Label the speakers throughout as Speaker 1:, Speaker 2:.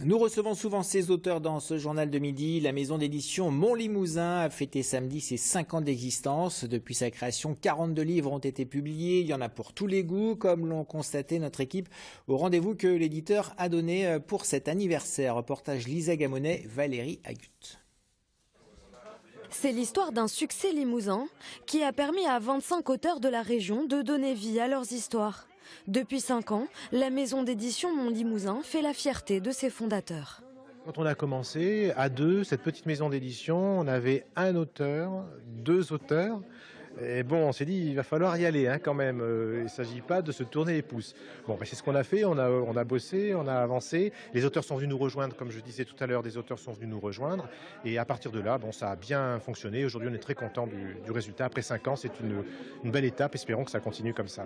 Speaker 1: Nous recevons souvent ces auteurs dans ce journal de midi. La maison d'édition Montlimousin a fêté samedi ses 5 ans d'existence. Depuis sa création, 42 livres ont été publiés. Il y en a pour tous les goûts, comme l'ont constaté notre équipe au rendez-vous que l'éditeur a donné pour cet anniversaire. Reportage Lisa Gamonet, Valérie Agut.
Speaker 2: C'est l'histoire d'un succès limousin qui a permis à 25 auteurs de la région de donner vie à leurs histoires. Depuis 5 ans, la maison d'édition Montlimousin fait la fierté de ses fondateurs.
Speaker 3: Quand on a commencé à deux, cette petite maison d'édition, on avait un auteur, 2 auteurs. Et bon, on s'est dit, il va falloir y aller quand même. Il ne s'agit pas de se tourner les pouces. Bon, c'est ce qu'on a fait, on a bossé, on a avancé. Les auteurs sont venus nous rejoindre, comme je disais tout à l'heure, des auteurs sont venus nous rejoindre. Et à partir de là, ça a bien fonctionné. Aujourd'hui, on est très content du résultat. Après 5 ans, c'est une belle étape. Espérons que ça continue comme ça.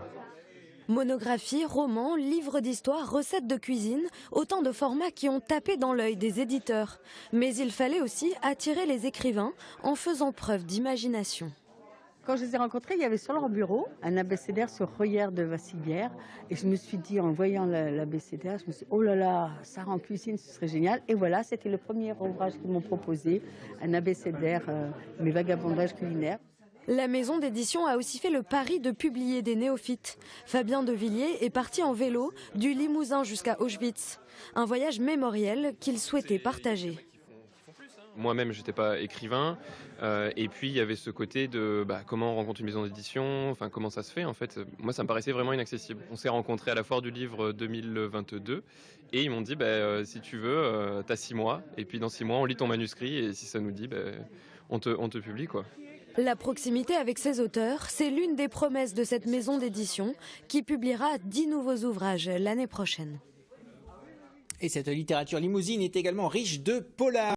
Speaker 2: Monographie, romans, livres d'histoire, recettes de cuisine, autant de formats qui ont tapé dans l'œil des éditeurs. Mais il fallait aussi attirer les écrivains en faisant preuve d'imagination.
Speaker 4: Quand je les ai rencontrés, il y avait sur leur bureau un abécédaire sur Royer de Vassilière. Et je me suis dit, en voyant l'abécédaire, je me suis dit, oh là là, ça en cuisine, ce serait génial. Et voilà, c'était le premier ouvrage qu'ils m'ont proposé, un abécédaire, mes vagabondages culinaires.
Speaker 2: La maison d'édition a aussi fait le pari de publier des néophytes. Fabien de Villiers est parti en vélo du Limousin jusqu'à Auschwitz. Un voyage mémoriel qu'il souhaitait partager.
Speaker 5: Moi-même, je n'étais pas écrivain. Et puis, il y avait ce côté de comment on rencontre une maison d'édition, comment ça se fait en fait. Moi, ça me paraissait vraiment inaccessible. On s'est rencontrés à la Foire du Livre 2022 et ils m'ont dit, si tu veux, tu as 6 mois. Et puis, dans 6 mois, on lit ton manuscrit et si ça nous dit, on te publie, quoi.
Speaker 2: La proximité avec ses auteurs, c'est l'une des promesses de cette maison d'édition qui publiera 10 nouveaux ouvrages l'année prochaine.
Speaker 1: Et cette littérature limousine est également riche de polars.